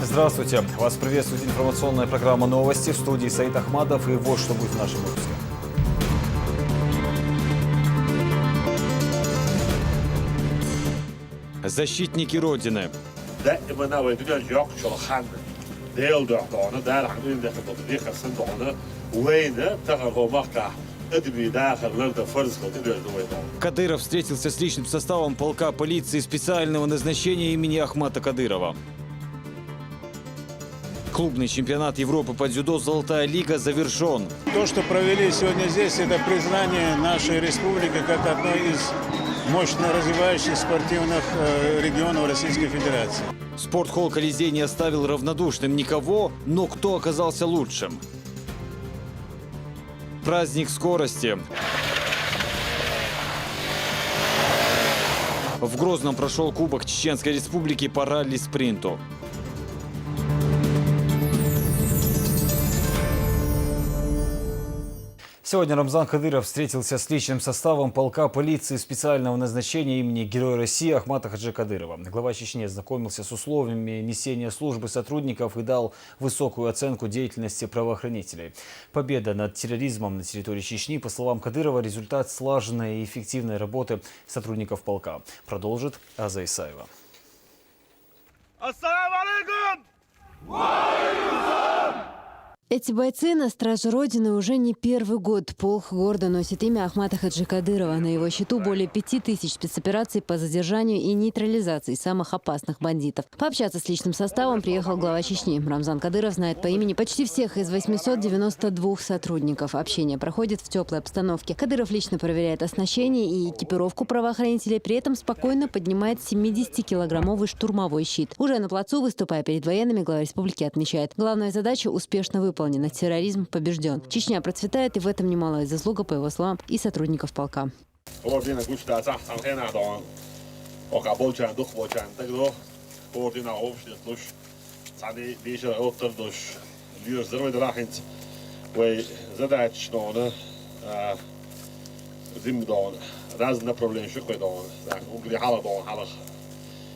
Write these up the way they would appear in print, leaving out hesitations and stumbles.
Здравствуйте. Вас приветствует информационная программа «Новости», в студии Саид Ахмадов, и вот что будет в нашем выпуске. Защитники Родины. Кадыров встретился с личным составом полка полиции специального назначения имени Ахмата Кадырова. Клубный чемпионат Европы по дзюдо «Золотая лига» завершен. То, что провели сегодня здесь, это признание нашей республики как одной из мощно развивающихся спортивных регионов Российской Федерации. Спортхолл «Колизей» не оставил равнодушным никого, но кто оказался лучшим? Праздник скорости. В Грозном прошел Кубок Чеченской Республики по ралли-спринту. Сегодня Рамзан Кадыров встретился с личным составом полка полиции специального назначения имени Героя России Ахмата Хаджи Кадырова. Глава Чечни ознакомился с условиями несения службы сотрудников и дал высокую оценку деятельности правоохранителей. Победа над терроризмом на территории Чечни, по словам Кадырова, результат слаженной и эффективной работы сотрудников полка. Продолжит Аза Исаева. Ассаламу алейкум! Эти бойцы на страже Родины уже не первый год. Полк гордо носит имя Ахмата Хаджи Кадырова. На его счету более 5000 спецопераций по задержанию и нейтрализации самых опасных бандитов. Пообщаться с личным составом приехал глава Чечни. Рамзан Кадыров знает по имени почти всех из 892 сотрудников. Общение проходит в теплой обстановке. Кадыров лично проверяет оснащение и экипировку правоохранителей. При этом спокойно поднимает 70-килограммовый штурмовой щит. Уже на плацу, выступая перед военными, глава республики отмечает: главная задача успешно выполнена. Терроризм побежден. Чечня процветает, и в этом немалая заслуга, по его словам, и сотрудников полка.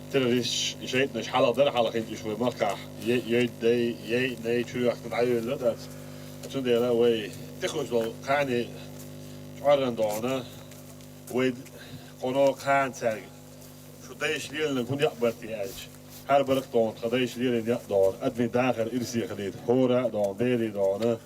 Terrorist is het niet halal der halal geen dus we maken je nee terug naar Nederland dat toen de we technisch wel kan je zorgen dan we gewoon kan zeggen zo deze leren kun je wat je is haar werk dan deze leren ja dan admin dagen is hier geleden horen dan weer dan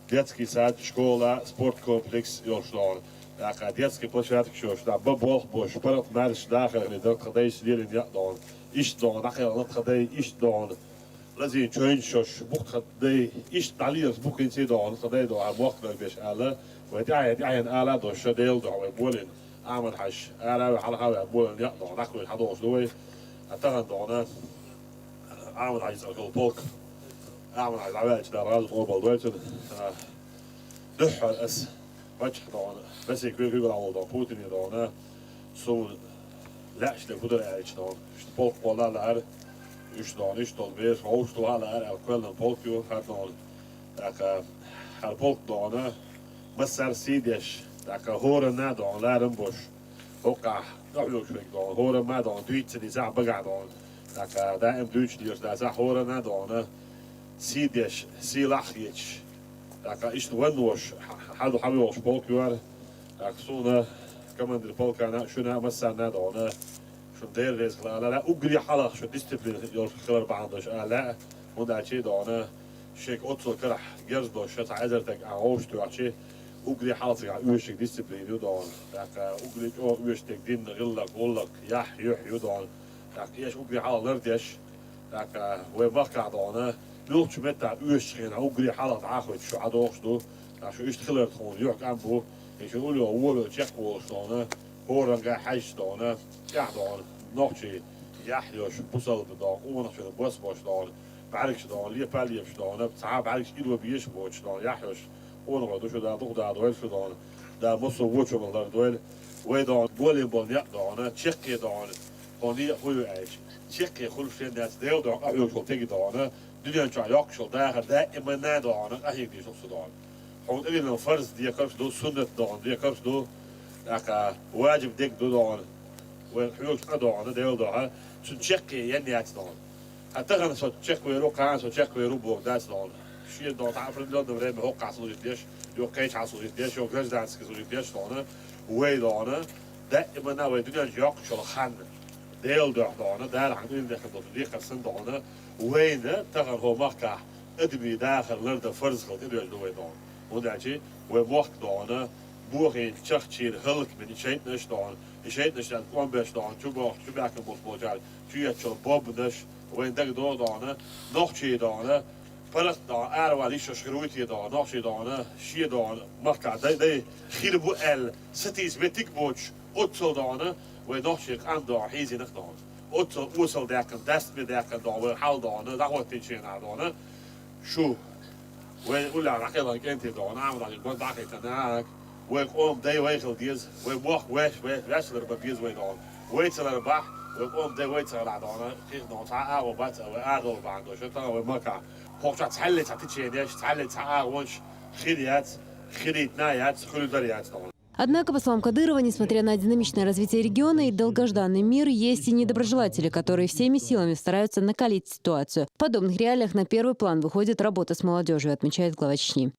детский сад школа спортcomplex Joorslaan. Ja, gaat детский площадка shows daar babol bosch park maar dagen dat deze leren ja dan is dan dat je is dan لازم change shows boek de is daliers boek in zit dan dat daar boek nog best alle وتعين آلة دو شديل دو بولين عمل حش آلة على بولين ja dan dat kun je hadden dooi dan dan عمل حش ook bulk عمل حش عمل daar raad op buiten de is wat je dan بس يكون يقول على ده بوتين يدونه سو لا شيء كده يعني dan sport ولا لا is dan weer hoogst على الكل بولكيو هذا dat haar polk dan مسار سيدش dat horen na dan laren bos ook nog leuk dan horen maar dan Duits die zaak begaan dan dat daar in Duits die daar zaak horen na dan سيدش سيلاخيش dat is de windwas هذا حبيبه بولكيو أكسونا كمان البولكا أنا شو نعمل مسنا دهنا شو دير رزق لا أجري حلق شو ديستبلين يخلر بعندش لا وده شيء دهنا شيك أتصل كرح جرز دوش تعذرتك عوش تو عشي أجري حلق عوشك ديستبلين يدهن لك أجري عوشك دين غلق يح يدهن لك إيش أجري حلق نردش لك وبقى دهنا لوش متى عوشك أجري حلق عاخد شو عدوش دو شو يشتغل تكون يحك عن بو Ik wil je horen checkpost dan horen ga huis dan ja dan nog je ja je boesel dan ondanks de bosbos dan barks dan liepalief dan saab barks kilo bies boch dan ja je ondanks dus daar toch daar door dan daar moest zo watch wel daar door we dan volleybal ja dan check je dan van die goeie ijs check je goed vind dat deel dan ook wel tegen dan doe je een jak zo daar in mijn na dan eigenlijk is zo dan gewoon in een فرض die كارش دو سنة دون die كارش دو لك واجب ديك دو دون والحيوش قدو عنا ديو دو ها شو تشكي يعني هات دون أتغنى صوت تشيك ويرو كان صوت تشيك ويرو بوك داس دون شيء دون تعرف لون دبرة بهوك عصور يديش يو كيش عصور يديش يو جرز دانس كسور يديش دونه وين دونه دائما ناوي الدنيا جاك شو الخان ديل دونه دار عندنا داخل دي قصن دونه وين تغن هو مكة ادمي داخل لرد فرز خلط ادوي دوي دون وداجي وموك دونه بوغين تشخشير هلك من شيء نش دون شيء نش قوم بيش دون شو باك بوجال شو يتشل بوب نش وين دق دور دانه nog شيء دانه فرق دان أروالي شو شرويتي دان nog شيء دانه شيء دان مكة ده خير بو ال ستيز بتيك بوش أتصل دانه وين nog شيء عند دان هيزي نخدان أتصل وصل داكن دست بداكن دان وحال دانه ده هو تيجي نادانه شو وين ولا ركض أنت دان عمل على الجود داخل تناك وين قوم ده ويخل ديز وين موخ وش ببيز وين دان ويتسل البح وقوم ده ويتسل العدانة كيف نوع أو بات أو أغل بعده شو ترى ومكع هوش تحلل تعتشي ديش تحلل تعاونش خيريات خيريت نايات خلودريات طبعا. Однако, по словам Кадырова, несмотря на динамичное развитие региона и долгожданный мир, есть и недоброжелатели, которые всеми силами стараются накалить ситуацию. В подобных реалиях на первый план выходит работа с молодежью, отмечает глава Чечни.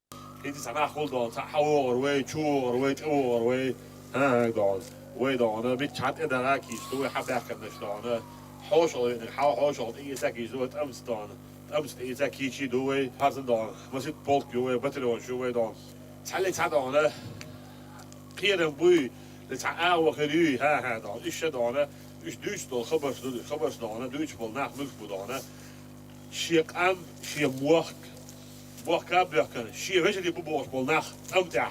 ويدانه بيتشات إدارة كيستوي حباك النشدانه حوشل حوشل إيزا كيستوي أمس إيزا كيشي دوي هازندان مسيت بولك دوي بتلون شوي دان تعلي تعدانه قيرن بوي لتعاو خليه ها دان إيش دانه إيش دوش دان خبرش دانه دوش بول ناخ ملك بدانه شيق أم شيء موخ كابلكن شيء وجدي ببوش بول ناخ أمتع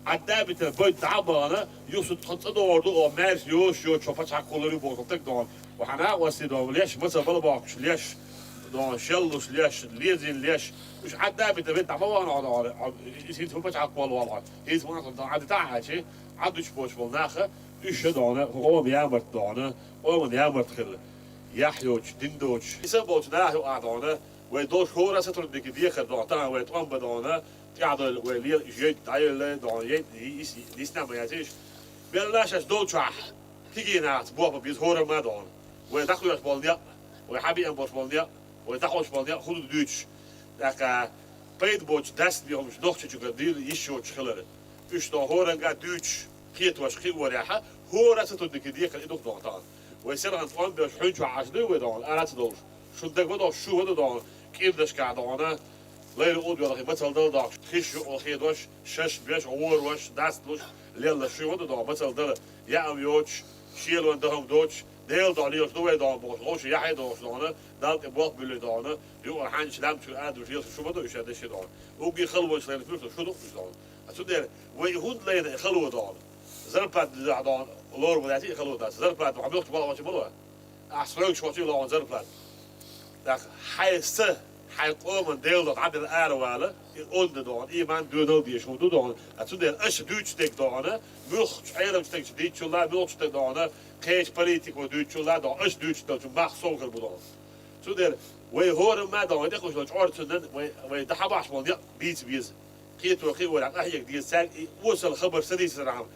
عدابة بيت تعبانة يوسف تحط ordu o mers yo çopa çakkolları bozultuk don. Ve hana vasi don leş mesela balabakş leş don şellus leş lezin leş. مش عدابة بيت تعبانة على يصير çopa çakkol والله. هيز ما صدق عد تعاشي عد شبوش بالناخة إيش دونه هو بيعمر دونه هو بيعمر خل يحيوش دندوش يسبوش ناهو عدونه ويدوش هو رأسه تردك ديخر دعتها ويتقام بدونه يعضل وليه جيت عيله دعيت يسنام يعيش بلاش دوتشح تيجي ناس بوابة بيزهور ما دون ويدخلوا يسبولنيا ويحبي ينبولنيا ويدخلوا يسبولنيا خذوا دوتش لك بيت بوتش دست بيهم مش نخش تجوا ديل يشوش خلره إيش ده هورن قاعد دوتش خيط وش خي وريحة هو رأسه تدك ديك إدوك دعتان ويصير عن طوان بيش حنش وعشدي ودون أنا تدور شو دك بدو شو هذا دون كيف دش قاعد أنا ليل أود ولا مثل ده داش خش وخيدوش شش بيش عور وش دست وش ليل شو هذا ده مثل ده يعم يوش شيل وندهم دوش ديل دانيوش دوه دان بوش روش يحيى دوش دانه دالت بوق بيل دانه يو حنش لام شو عاد وشيل شو بدو يش هذا الشيء دان وبي خلوش لين فلوس شو دوش دان أتودر ويهود لين خلوه دان زربات دان لور بدأتي خلوه دان زربات وعملت بالله وش بالله أحسن شو تقول لون زربات لك حيسته حيقوم ديل dat عبد الأروالة onder dan iemand doet die zo doet dan het zo dat als je Duits steekt dan mulch eigenlijk steekt die chula mulch steekt dan geen politiek doet chula dan als Duits dat je mag zo gaan doen zo dat wij horen maar dan dat je hoort dan wij de habas van ja beats كيت وخي ولا أحيك دي سال وصل خبر سديس العام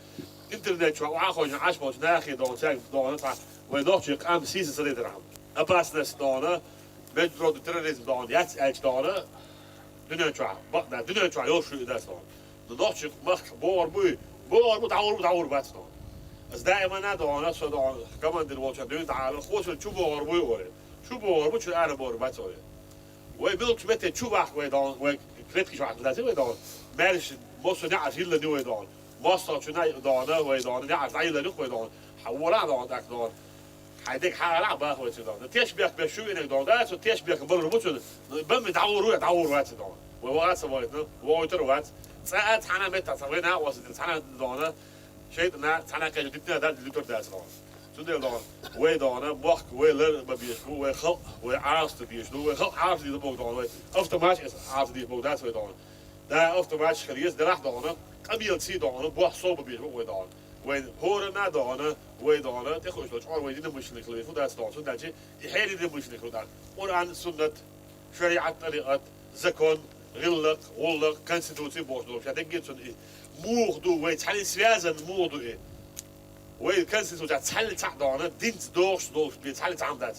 إنترنت شو عاقل عشبوش ناخي دون سال دون طع ونوشي قام سيس سديس العام أباس ناس دونه بدرو التروريزم دون يات أج دونه دنيا شو بقنا دنيا شو يوشي داس دون نوشي مخ بور تعور بس دون بس دائما ندون شو دون كمان دلوقتي دون تعال خوش شو بور شو أنا بور بس ويبلغ بيت شو واحد ويدون وكريتش واحد لازم ويدون مالش مصر نعرف يلا نو ويدون مصر شو نايدون ويدون نعرف يلا نو ويدون حولا دون داك دون حيدك حالا بقى هو تدون تشبيك بشو إنك دون ده شو تشبيك برا بوشو بم تعور وات دون ووات سويت ووتر وات ساعات حنا متى سوينا وصلت حنا دون شيء نا حنا كان جدنا ده اللي تقدر دون شو ده دون ويدون بوك ويلر ببيشو ويخل وعاست بيشو ويخل عاست دي بوك دون اوتوماتيش عاست دي بوك ده سوي دون ده اوتوماتيش خليس ده راح دون قبيل سي دون بوك صوب بيشو ويدون وين هورنا دونه ويدونه تخش لو شعور ويدين مش نخلي فوق داس دون ده شيء يحيل دي مش نخلي ده قرآن سنة شريعة طريقة زكون غلق ولق كونستيتوسي بوش دو شاتك جيت سن موردو ويتحل سيازن موردو ايه وين كونستيتوسي تحل تحت دونه دينت دوش بيتحل تعم دات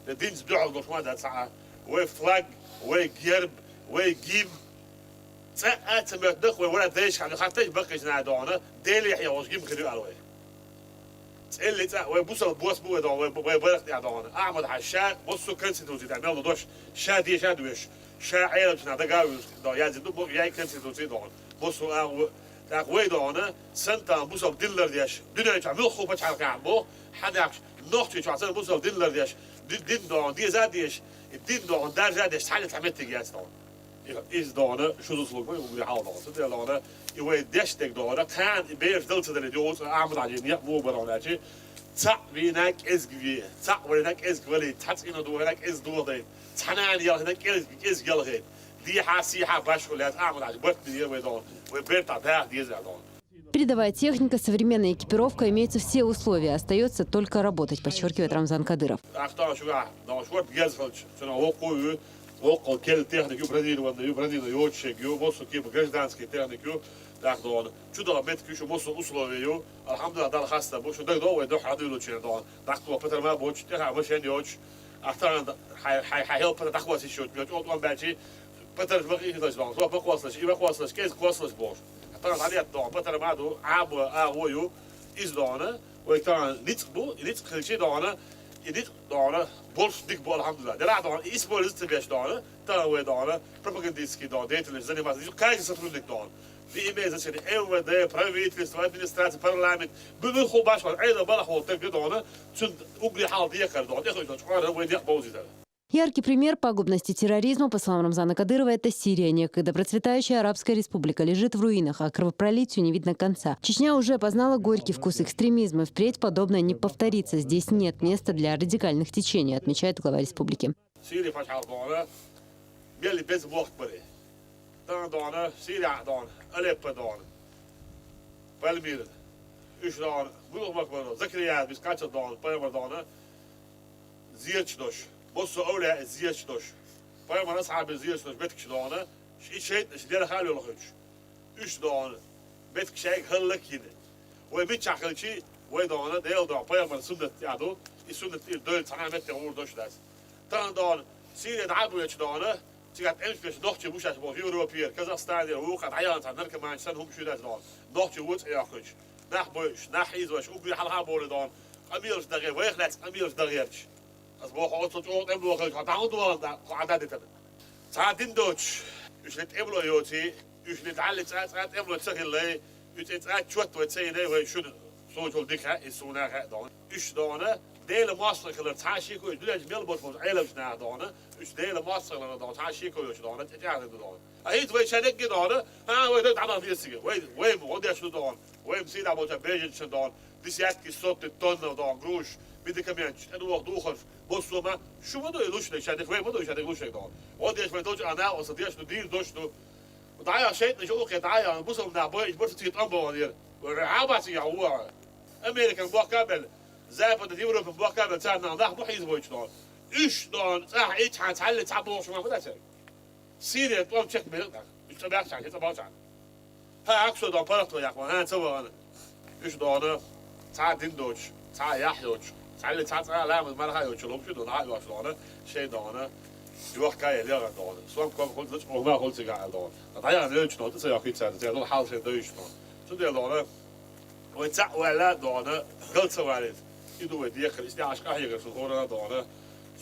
الدين بيعرض مشروع ده ساعة وفلاج وجرب وجيم ساعات ما تدخل ولا دايش يعني خاطر بقى جنا دعنا ديلي يحيى وجيم كده على وين اللي تا وبوصل البوس بو ده وبرخ ده دعنا احمد عشاء بصوا كنسي توزي تعمل دوش شادي شادوش شاعر بس ده قاوي ده يازي دو ياي كنسي توزي دعنا بصوا داك وين دعنا سنتا بوصل ديلر ديش دنيا تعمل خوب تشعل كعبو حدا نوختي تعمل بوصل ديلر ديش دين دعنا دي زاديش الدين دعنا دار زاديش تعال تعمل تجاز دعنا is dana شوزلوك وي حاول دعنا دعنا يوي دشتك دعنا كان بيرش دلت ده الجوز اعمل عجين مو بروناجي تا بينك ازغي تا ولنك ازغلي تاتينا دو هناك از دو ده تنان يل هناك از يل دي حاسيحه باش ولات اعمل عجين بس دي وي دعنا وي بيرتا ده دي دعنا Передовая техника, современная экипировка, имеются все условия. Остается только работать, подчеркивает Рамзан Кадыров. Около кель технику Бразилию йочек, босу кип гражданский технику, так дон. Чудо метки еще босу условию. Алхамдулилlah дал хаста, босу так довой дох адилу чин дон. Так то Петр ма боч, теха машин йоч. Ахтан хай Петр тахвас еще, мёт он бачи. Петр баки хиташ дон. То бакваслаш, и бакваслаш, кез кваслаш бош. Ахтан алият дон. Петр ма до абу агою из дона. ويكتان نيتبو خلشي دانا يديت دانا بولش ديك بول الحمد لله دلع دانا اسمه لست بيش دانا تاوي دانا بروباغانديسكي دانا ديتلش زني ما تيجي كاي سترودك دانا في ايميز شدي اول ده برايفت ليست ادمنستراتيف بارلمنت بمن خو باش ايضا بلح وتك دانا تشد اوغلي حال ديكر دانا ياخذ دانا وين يقبوزي ده. Яркий пример пагубности терроризма, по словам Рамзана Кадырова, это Сирия. Некогда процветающая арабская республика лежит в руинах, а кровопролитию не видно конца. Чечня уже познала горький вкус экстремизма. Впредь подобное не повторится. Здесь нет места для радикальных течений, отмечает глава республики. بصوا أولى الزياش دوش فاهم أنا أصحاب الزياش دوش بيتك شدانة شيء دير خالي ولا خش إيش دانة بيتك شيء هلك هنا وبيت شغل شيء ويدانة ديل دان فاهم أنا سنة يعدو السنة الدول تنا متى أمور دوش داس تان دان سيرة دعبو يشدانة تيجات أمس بيش نخش بوش أشبه في أوروبيا كازاخستان وقت عيان تان نركب مع إنسان هم شو داس دان نخش ووت يأخذ نح بوش نح يزوش وبي حلها بول دان أميرش دغير ويخلص أميرش دغيرش از با خواهد تو چون امروز خیلی خواهد دوام عددی تن. ساعتین دوچ. یوشنت امروز یوتی. یوشنت علی ساعت امروز سخیلی. یوشنت ساعت چوت و تسینه و شون صوت دیگه ایسونه دان. یوش دانه دیل ماستر کلر تاشی کوی دویج میل بود فوز علمش نه دانه. یوش دیل ماستر کلر دان تاشی کویش دانه تجاره دانه. هیچ وی شنک دانه. ها وی داد عمل دیسیه. وی مودیش دان. وی مسید عبوت بیجن دان. دیسیات کی صوت تون دان گروش. بیده کمیانش. اینو وقت دوخش. بصوا ما شو بدو يلوش ليش هذا فين بدو يشهد يلوش هيك ودي ايش بدوش انا وصديش ندير دوشتو ضايع شيء نشوفه كضايع بصوا من ابوي بس تيجي تطبوا ودير عباسي هو امريكا بوا كابل زابط دي اوروبا بوا كابل تاعنا نضح بو حيز بوش دون ايش دون صح ايش حتحل تعبوا شو ما بدا شيء سيريا تو تشيك بيلك ايش تبعش عن كده باوش عن ها اقصد دون بارتو يا اخوان ها سوا انا ايش دون ساعه دين دوش ساعه يحيوش تعال تعال لا ما لها يوتشلوم شو دون هاي واشلونه شيء دونه يوخ كاي ليغ دونه سوام كم قلت لك ما قلت قاعد دونه طيب انا ليش نوت سيا كيت سنه دون حال شيء دويش دونه شو دي دونه ويتع ولا دونه قلت سوالف يدو ودي اخر استي عشق هي في الغوره دونه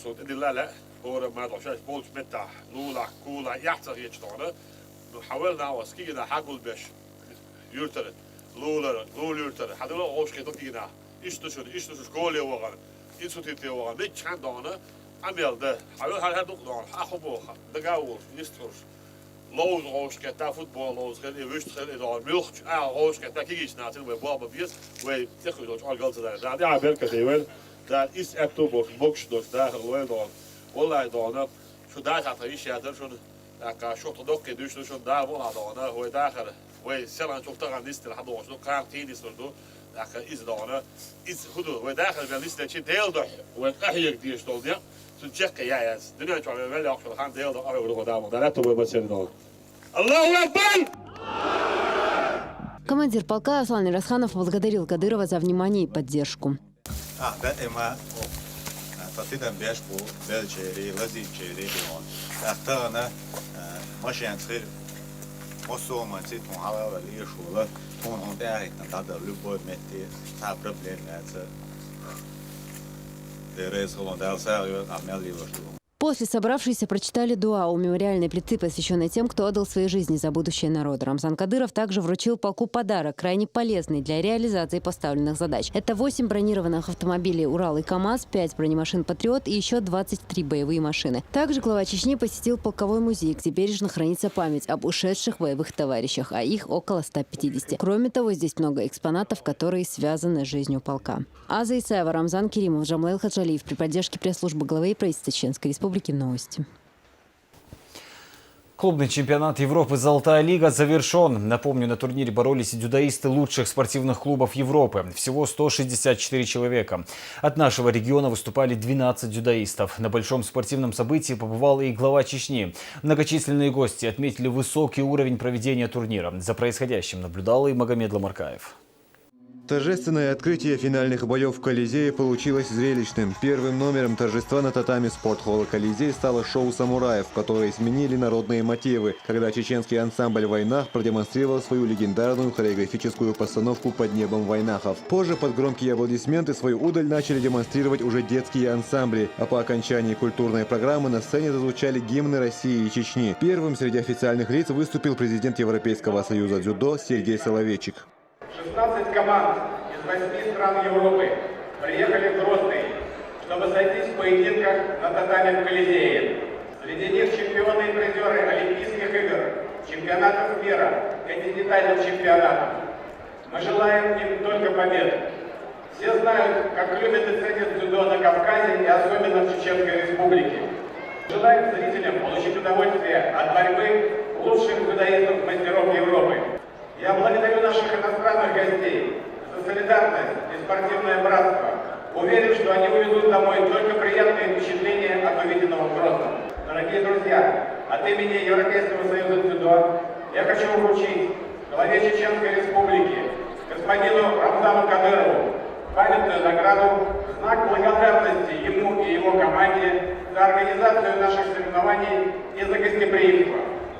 صوت دي لا غوره ما دوشاش بولش متاح لولا كولا يحتر يتش دونه حاولنا واسكينا حقول باش يرتر لولا يرتر هذا لو اوش كيتوكينا İşte şkole var, institute var. Ne çandana, amelde. Her doktor, ahbo, dagavur, nistor. Loos roosket, voetbal roosket, wust daar milch, roosket, daar kijk eens naar, we baba bies, we zeggen dat al geld daar. Ja, werken ze wel. Daar is oktober, box dus daar wel dan. Wallahi dan, zo daar gaat er iets ja, daar zo. Daar kan je toch ook dus zo daar wel dan, hoe daar, we zelf toch daar aan is te hadden, zo kan het niet zo. داخل إز دانا إز خدو وداخل بالنسبة شيء ديل ده وأحيك ديش دولديا سنشك يا ياس دنيا شو عمل ولا أخشى الخان ديل ده أبي وده دامه ده لا تبغى بس يدور الله أكبر. Командир полка Аслан Расханов поблагодарил Кадырова за внимание и поддержку. Tatiden beş bu belçeri, laziceri diyor. Tahtana maşen tır. Osman sit muhawara liyeşola. Ton derken da lüboy metti. Ta problemler. После собравшиеся прочитали дуа у мемориальной плиты, посвященной тем, кто отдал свои жизни за будущее народа. Рамзан Кадыров также вручил полку подарок, крайне полезный для реализации поставленных задач. Это 8 бронированных автомобилей «Урал» и «КамАЗ», 5 бронемашин «Патриот» и еще 23 боевые машины. Также глава Чечни посетил полковой музей, где бережно хранится память об ушедших боевых товарищах, а их около 150. Кроме того, здесь много экспонатов, которые связаны с жизнью полка. Аза Исаева, Рамзан Керимов, Джамлаил Хаджалиев при поддержке пресс-службы главы и правительства Чеченской Республики. Новости. Клубный чемпионат Европы «Золотая лига» завершен. Напомню, на турнире боролись и дзюдоисты лучших спортивных клубов Европы. Всего 164 человека. От нашего региона выступали 12 дзюдоистов. На большом спортивном событии побывал и глава Чечни. Многочисленные гости отметили высокий уровень проведения турнира. За происходящим наблюдал и Магомед Ламаркаев. Торжественное открытие финальных боев в Колизее получилось зрелищным. Первым номером торжества на татами спортхолла Колизей стало шоу самураев, которые сменили народные мотивы, когда чеченский ансамбль «Вайнах» продемонстрировал свою легендарную хореографическую постановку «Под небом вайнахов». Позже под громкие аплодисменты свою удаль начали демонстрировать уже детские ансамбли, а по окончании культурной программы на сцене зазвучали гимны России и Чечни. Первым среди официальных лиц выступил президент Европейского союза дзюдо Сергей Соловейчик. 16 команд из 8 стран Европы приехали в Грозный, чтобы сойтись в поединках на татами в Колизее. Среди них чемпионы и призеры Олимпийских игр, чемпионатов мира, континентальных чемпионатов. Мы желаем им только победы. Все знают, как любят и ценят дзюдо на Кавказе и особенно в Чеченской Республике. Желаем зрителям получить удовольствие от борьбы лучших дзюдоистов-мастеров Европы. Я благодарю наших иностранных гостей за солидарность и спортивное братство. Уверен, что они увезут домой только приятные впечатления от увиденного в Грозном. Дорогие друзья, от имени Европейского союза дзюдо я хочу вручить главе Чеченской Республики, господину Рамзану Кадырову, памятную награду в знак благодарности ему и его команде за организацию наших соревнований и за гостеприимство.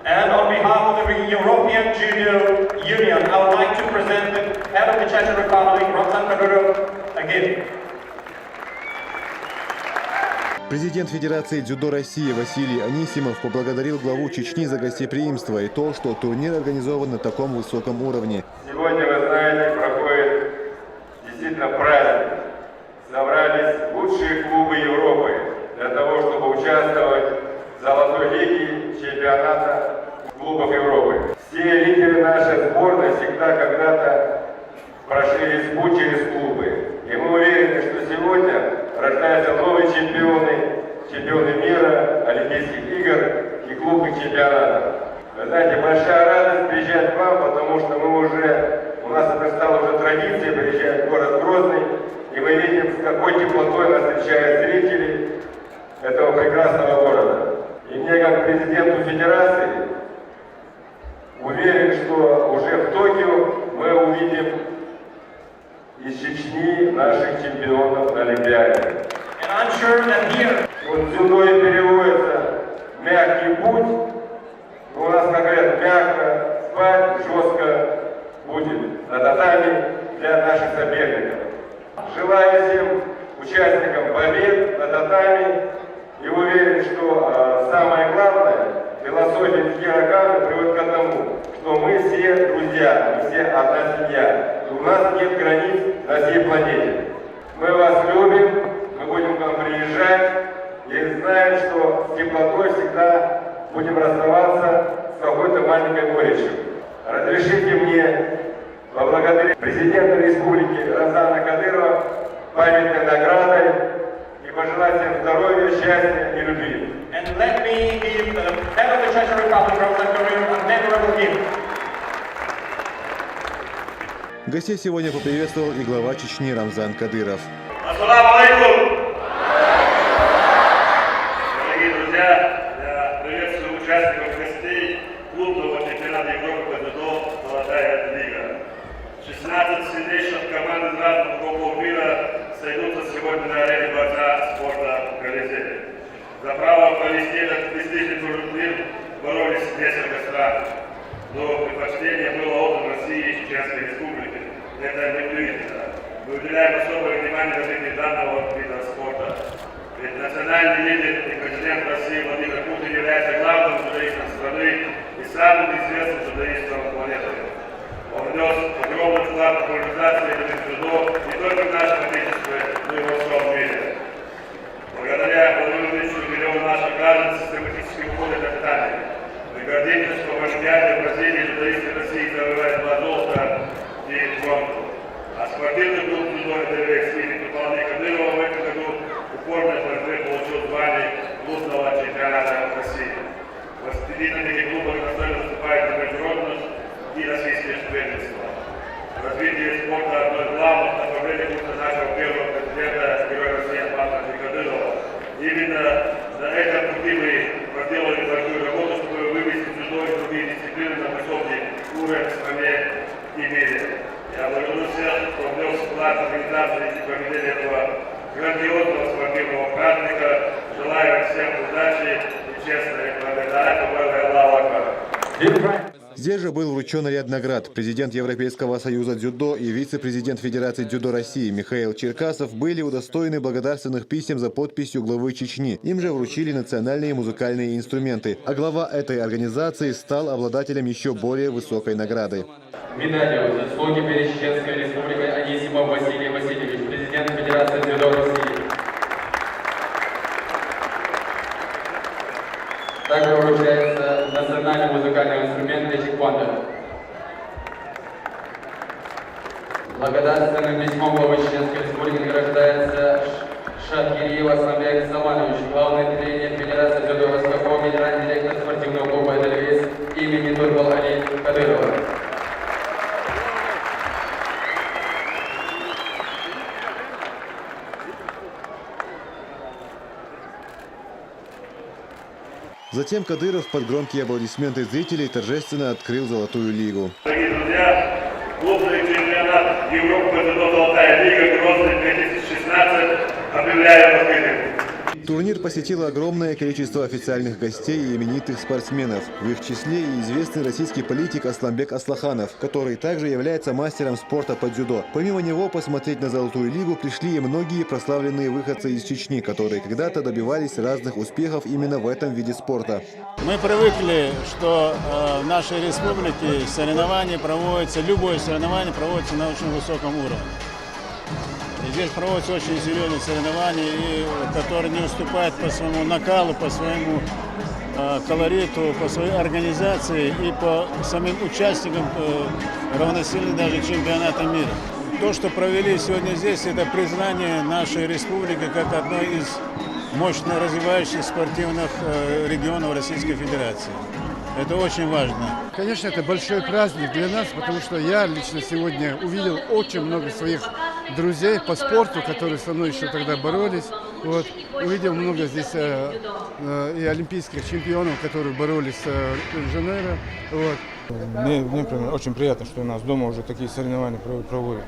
And on behalf of the European Judo Union, I would like to present the head of the Chechen Republic, Ramzan Kadyrov, again. Президент Федерации дзюдо России Василий Анисимов поблагодарил главу Чечни за гостеприимство и то, что турнир организован на таком высоком уровне. Сегодня, вы знаете, проходит действительно праздник. Собрались лучшие клубы Европы для того, чтобы участвовать в Золотой лиге чемпионата клубов Европы. Все лидеры нашей сборной всегда когда-то прошли через клубы. И мы уверены, что сегодня рождаются новые чемпионы мира, Олимпийских игр и клубных чемпионатов. Вы знаете, большая радость приезжать к вам, потому что у нас это стало уже традицией приезжать в город Грозный, и мы видим, с какой теплотой нас встречают зрители этого прекрасного города. И мне, как президенту Федерации, уверен, что уже в Токио мы увидим из Чечни наших чемпионов на Олимпиаде. Вот дзюдо и переводится «мягкий путь». У нас, как говорят, мягко спать, жестко будет на татами для наших соперников. Желаю всем участникам побед на татами и уверен, что самое главное, философия Тхиракана приводит к одному, что мы все друзья, мы все одна семья. И у нас нет границ на всей планете. Мы вас любим, мы будем к вам приезжать и знаем, что с теплотой всегда будем расставаться с какой-то маленькой горечью. Разрешите мне поблагодарить президента Республики Рамзана Кадырова памятной наградой и пожелать всем здоровья, счастья и любви. And let me give the head of the Chechen Republic, Ramzan Kadyrov, a memorable gift. Гостей сегодня поприветствовал и глава Чечни Рамзан Кадыров. Ассаламу алейкум! Дорогие друзья, я приветствую участников гостей клубного чемпионата Европы по дзюдо «Золотая лига». 16 сильнейших команд из разных уголков мира сойдутся сегодня на арене Дворца спорта Колизея. За право провести этот престижный турнир боролись несколько стран, но предпочтение было отдано России и Чеченской Республике. Это неудивительно. Мы уделяем особое внимание развитию данного вида спорта. Ведь национальный лидер и президент России Владимир Путин является главным журналистом страны и самым известным журналистом планеты. Он внес огромный вклад в популяризацию дзюдо не только в нашем отечестве, но и во всем мире. Благодаря Владимиру Ильичу миллионы наших граждан систематически уходят от питания. Мы гордимся, что в Олимпиаде в Бразилии журналисты России завоевали 2 золота и бронзу. А спортивный клуб «Дзюдо ДВС» имени Николая Кадырова в этом году упорной борьбы получил звание клубного чемпионата России. Воспитанники таких клубов достойно выступают на международных и российских первенствах. Развитие спорта – одно из главных направлений курса нашего первого президента, героя России Ахмата Кадырова. Именно на этом пути мы проделали большую работу, чтобы вывести дзюдо и другие дисциплины на высокий уровень в стране и мире. Я благодарю всех, кто внес вклад в организацию и проведение этого грандиозного спортивного праздника. Желаю всем удачи и честной победы. Аллаху Акбар. Здесь же был вручен ряд наград. Президент Европейского союза дзюдо и вице-президент Федерации дзюдо России Михаил Черкасов были удостоены благодарственных писем за подписью главы Чечни. Им же вручили национальные музыкальные инструменты. А глава этой организации стал обладателем еще более высокой награды. Медалью заслуги перед Чеченской Республикой Анисимов Василий Васильевич, президент Федерации дзюдо России. Также вручается национальный музыкальный инструмент для тхэквондо. Благодарственным письмом главы Чеченской Республики награждается Шакириев Асламбек Салманович, главный тренер Федерации дзюдо Востока, генеральный директор спортивного клуба «Эдельвейс» имени Турбал-Али Кадырова. Затем Кадыров под громкие аплодисменты зрителей торжественно открыл Золотую лигу. Дорогие друзья, клубный чемпионат Европы по дзюдо «Золотая лига» Грозный 2016 объявляю открытым. Турнир посетило огромное количество официальных гостей и именитых спортсменов. В их числе и известный российский политик Асламбек Аслаханов, который также является мастером спорта по дзюдо. Помимо него посмотреть на Золотую лигу пришли и многие прославленные выходцы из Чечни, которые когда-то добивались разных успехов именно в этом виде спорта. Мы привыкли, что в нашей республике соревнования проводятся, любое соревнование проводится на очень высоком уровне. И здесь проводятся очень серьезные соревнования, которые не уступают по своему накалу, по своему колориту, по своей организации и по самим участникам равносильны даже чемпионата мира. То, что провели сегодня здесь, это признание нашей республики как одной из мощно развивающихся спортивных регионов Российской Федерации. Это очень важно. Конечно, это большой праздник для нас, потому что я лично сегодня увидел очень много своих друзей по спорту, которые со мной еще тогда боролись. Вот. Увидел много здесь и олимпийских чемпионов, которые боролись в Женеве. Вот. Мне очень приятно, что у нас дома уже такие соревнования проводят.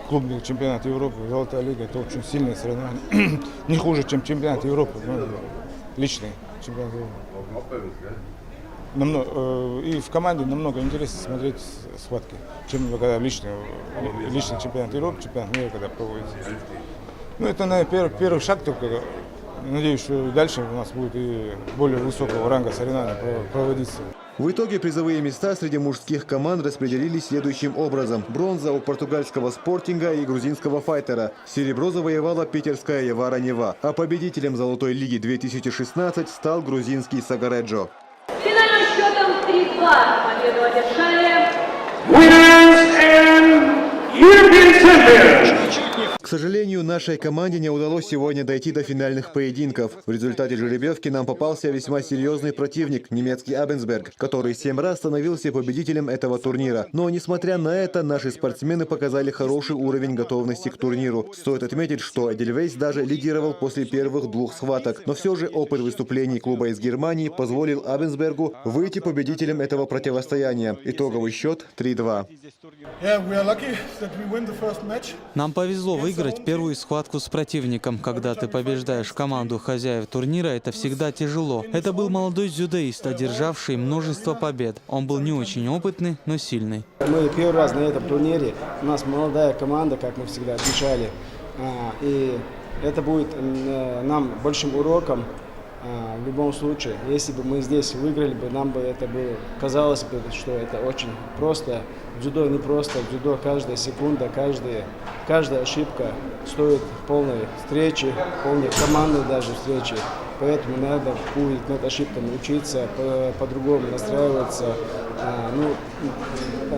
Клубный чемпионат Европы, Золотая лига – это очень сильные соревнования. Не хуже, чем чемпионат Европы, личный чемпионат Европы. И в команде намного интереснее смотреть схватки, чем когда личный чемпионат Европы, чемпионат мира, когда проводится. Ну, это, наверное, первый шаг только. Надеюсь, что дальше у нас будет и более высокого ранга соревнования проводиться. В итоге призовые места среди мужских команд распределились следующим образом. Бронза у португальского «Спортинга» и грузинского «Файтера». Серебро завоевала питерская «Явара Нева». А победителем «Золотой лиги» 2016 стал грузинский «Сагареджо». Финальным счетом 3-2 победу одержали К сожалению, нашей команде не удалось сегодня дойти до финальных поединков. В результате жеребьевки нам попался весьма серьезный противник – немецкий Абенсберг, который 7 раз становился победителем этого турнира. Но, несмотря на это, наши спортсмены показали хороший уровень готовности к турниру. Стоит отметить, что Эдельвейс даже лидировал после первых 2 схваток. Но все же опыт выступлений клуба из Германии позволил Абенсбергу выйти победителем этого противостояния. Итоговый счет 3-2. Нам повезло выиграть выиграть первую схватку с противником. Когда ты побеждаешь команду хозяев турнира, это всегда тяжело. Это был молодой дзюдоист, одержавший множество побед. Он был не очень опытный, но сильный. Мы первый раз на этом турнире. У нас молодая команда, как мы всегда отмечали. И это будет нам большим уроком. В любом случае, если бы мы здесь выиграли бы, нам бы это было, казалось бы, что это очень просто. Дзюдо не просто, дзюдо каждая секунда, каждая ошибка стоит полной встречи, полной командной даже встречи. Поэтому надо будет над ошибками учиться, по-другому настраиваться.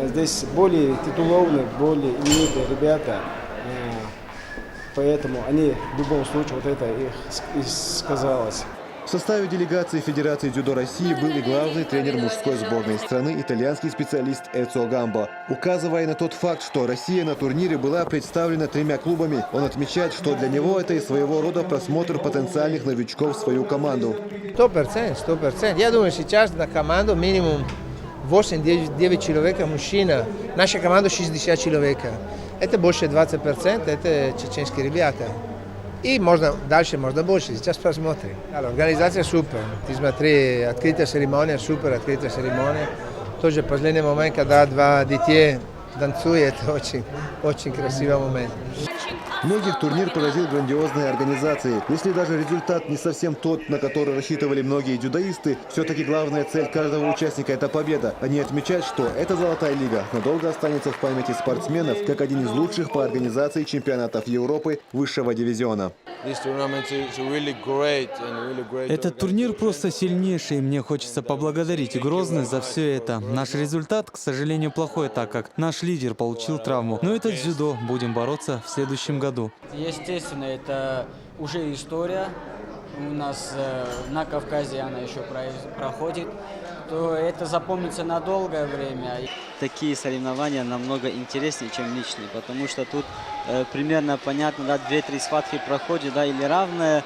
Здесь более титулованные, более именитые ребята, поэтому они в любом случае вот это их и сказалось. В составе делегации Федерации дзюдо России был и главный тренер мужской сборной страны, итальянский специалист Эцио Гамбо. Указывая на тот факт, что Россия на турнире была представлена 3 клубами, он отмечает, что для него это и своего рода просмотр потенциальных новичков в свою команду. 100%. Я думаю, сейчас на команду минимум 8-9 человек мужчина. Наша команда 60 человек. Это больше 20%, это чеченские ребята. И можно дальше, можно больше. Сейчас посмотрим. Организация супер. Ты смотри, открытая церемония, супер открытая церемония. Тоже последний момент, когда 2 детей танцуют, это очень красивый момент. Многих турнир поразил грандиозной организацией. Если даже результат не совсем тот, на который рассчитывали многие дзюдоисты, все-таки главная цель каждого участника – это победа. Они отмечают, что эта золотая лига надолго останется в памяти спортсменов как один из лучших по организации чемпионатов Европы высшего дивизиона. Этот турнир просто сильнейший, и мне хочется поблагодарить Грозный за все это. Наш результат, к сожалению, плохой, так как наш лидер получил травму. Но это дзюдо, будем бороться в следующем году. Естественно, это уже история. У нас на Кавказе она еще проходит. То это запомнится на долгое время. Такие соревнования намного интереснее, чем личные, потому что тут примерно понятно, да, 2-3 схватки проходят, да, или равная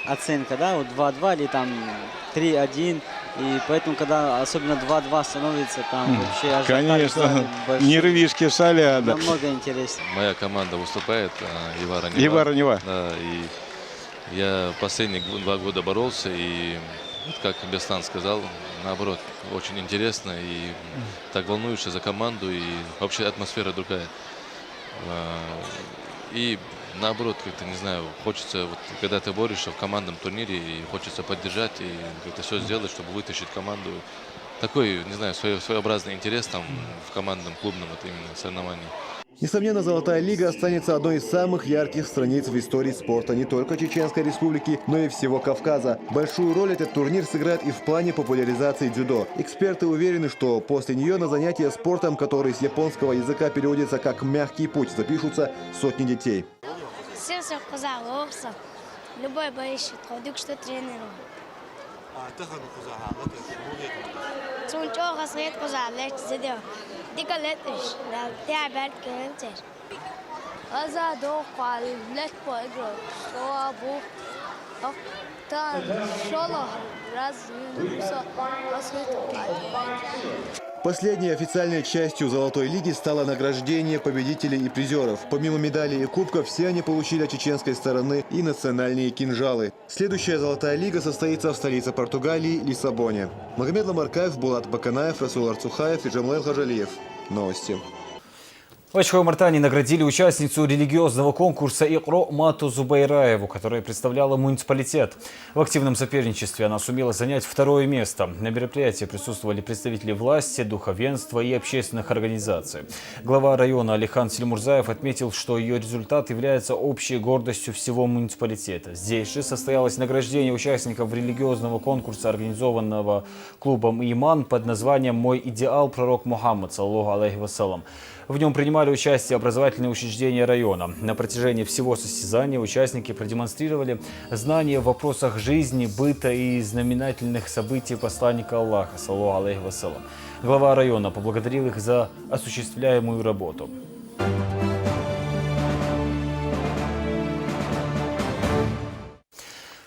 оценка, да, вот 2-2 или там 3-1, и поэтому, когда особенно 2-2 становится, там вообще... Конечно, нервишки шалят. Намного интереснее. Моя команда выступает, Ивара-Нева. Ивара-Нева. Да, и я последние 2 года боролся, и вот как Беслан сказал, наоборот, очень интересно, и так волнуешься за команду, и вообще атмосфера другая. И наоборот, как-то, не знаю, хочется, вот, когда ты борешься в командном турнире, и хочется поддержать, и как-то все сделать, чтобы вытащить команду. Такой, не знаю, своеобразный интерес там в командном, клубном вот именно соревновании. Несомненно, Золотая лига останется одной из самых ярких страниц в истории спорта не только Чеченской Республики, но и всего Кавказа. Большую роль этот турнир сыграет и в плане популяризации дзюдо. Эксперты уверены, что после нее на занятия спортом, который с японского языка переводится как «мягкий путь», запишутся сотни детей. Любой боящий, ходик что тренирует. Последней официальной частью Золотой лиги стало награждение победителей и призеров. Помимо медалей и кубков, все они получили от чеченской стороны и национальные кинжалы. Следующая Золотая лига состоится в столице Португалии – Лиссабоне. Магомед Ламаркаев, Булат Баканаев, Расул Арцухаев и Джамлел Хажалиев. Новости. В Ачхой-Мартане наградили участницу религиозного конкурса «Икро» Мату Зубайраеву, которая представляла муниципалитет. В активном соперничестве она сумела занять 2-е место. На мероприятии присутствовали представители власти, духовенства и общественных организаций. Глава района Алихан Сельмурзаев отметил, что ее результат является общей гордостью всего муниципалитета. Здесь же состоялось награждение участников религиозного конкурса, организованного клубом «Иман» под названием «Мой идеал пророк Мухаммад, саллаллаху алейхи вассалам». В нем принимали участие образовательные учреждения района. На протяжении всего состязания участники продемонстрировали знания в вопросах жизни, быта и знаменательных событий посланника Аллаха, саллаллаху алейхи вассалам. Глава района поблагодарил их за осуществляемую работу.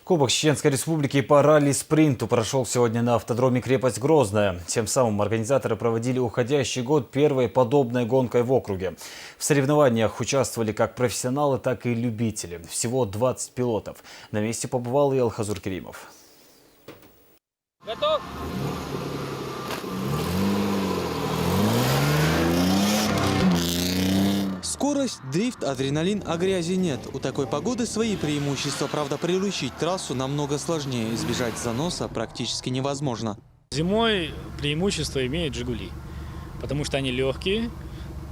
Кубок Чеченской Республики по ралли-спринту прошел сегодня на автодроме «Крепость Грозная». Тем самым организаторы проводили уходящий год первой подобной гонкой в округе. В соревнованиях участвовали как профессионалы, так и любители. Всего 20 пилотов. На месте побывал и Алхазур Керимов. Готов? Скорость, дрифт, адреналин, а грязи нет. У такой погоды свои преимущества. Правда, приручить трассу намного сложнее. Избежать заноса практически невозможно. Зимой преимущество имеют «Жигули», потому что они легкие.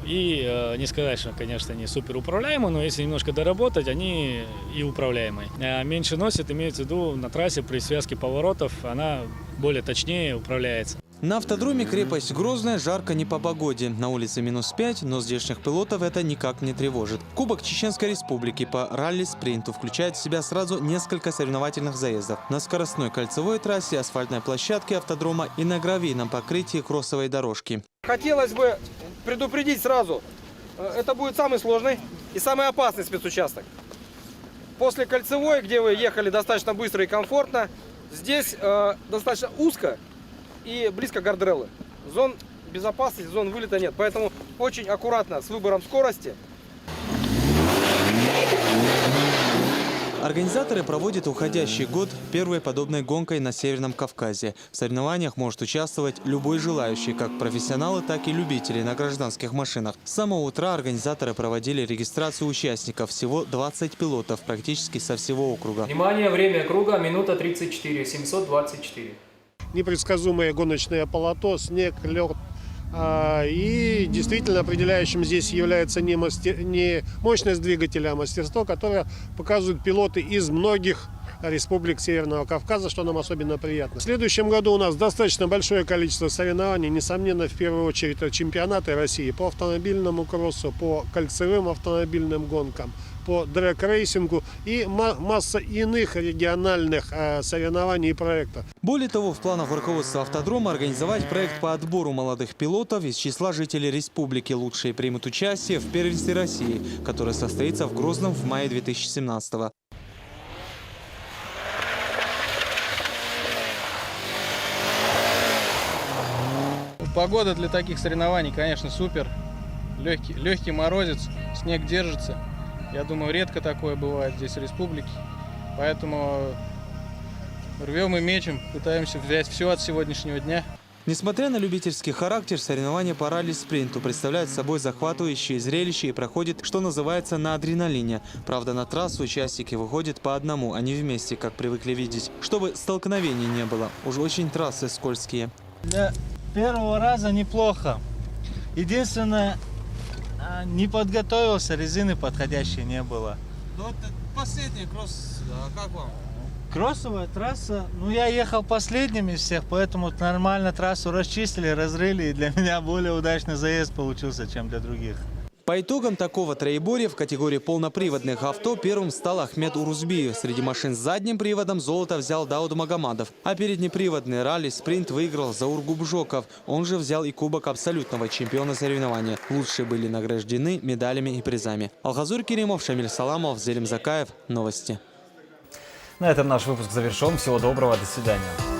И не сказать, что, конечно, они супер управляемые, но если немножко доработать, они и управляемые. Меньше носит, имеется в виду, на трассе при связке поворотов она более точнее управляется. На автодроме «Крепость Грозная» жарко не по погоде. На улице -5, но здешних пилотов это никак не тревожит. Кубок Чеченской Республики по ралли-спринту включает в себя сразу несколько соревновательных заездов. На скоростной кольцевой трассе, асфальтной площадке автодрома и на гравийном покрытии кроссовой дорожки. Хотелось бы предупредить сразу, это будет самый сложный и самый опасный спецучасток. После кольцевой, где вы ехали достаточно быстро и комфортно, здесь достаточно узко и близко к гардереллы. Зон безопасности, зон вылета нет. Поэтому очень аккуратно с выбором скорости. Организаторы проводят уходящий год первой подобной гонкой на Северном Кавказе. В соревнованиях может участвовать любой желающий, как профессионалы, так и любители на гражданских машинах. С самого утра организаторы проводили регистрацию участников. Всего 20 пилотов, практически со всего округа. Внимание, время круга минута 34, 724. Непредсказуемое гоночное полото, снег, лед. И действительно определяющим здесь является не мощность двигателя, а мастерство, которое показывают пилоты из многих республик Северного Кавказа, что нам особенно приятно. В следующем году у нас достаточно большое количество соревнований. Несомненно, в первую очередь, это чемпионаты России по автомобильному кроссу, по кольцевым автомобильным гонкам, по дрэг-рейсингу и масса иных региональных соревнований и проектов. Более того, в планах руководства автодрома организовать проект по отбору молодых пилотов из числа жителей республики. Лучшие примут участие в первенстве России, которое состоится в Грозном в мае 2017-го. Погода для таких соревнований, конечно, супер. Легкий морозец, снег держится. Я думаю, редко такое бывает здесь в республике. Поэтому рвем и мечем, пытаемся взять все от сегодняшнего дня. Несмотря на любительский характер, соревнования по ралли-спринту представляют собой захватывающее зрелище и проходит, что называется, на адреналине. Правда, на трассу участники выходят по одному, а не вместе, как привыкли видеть, чтобы столкновений не было. Уж очень трассы скользкие. Для первого раза неплохо. Единственное, не подготовился, резины подходящей не было. Ну, это последний кросс, а как вам? Кроссовая трасса, ну я ехал последним из всех, поэтому нормально трассу расчистили, разрыли, и для меня более удачный заезд получился, чем для других. По итогам такого троеборья в категории полноприводных авто первым стал Ахмед Урузбиев. Среди машин с задним приводом золото взял Дауд Магомадов. А переднеприводный ралли-спринт выиграл Заур Губжоков. Он же взял и кубок абсолютного чемпиона соревнования. Лучшие были награждены медалями и призами. Алхазур Керимов, Шамиль Саламов, Зелим Закаев. Новости. На этом наш выпуск завершен. Всего доброго. До свидания.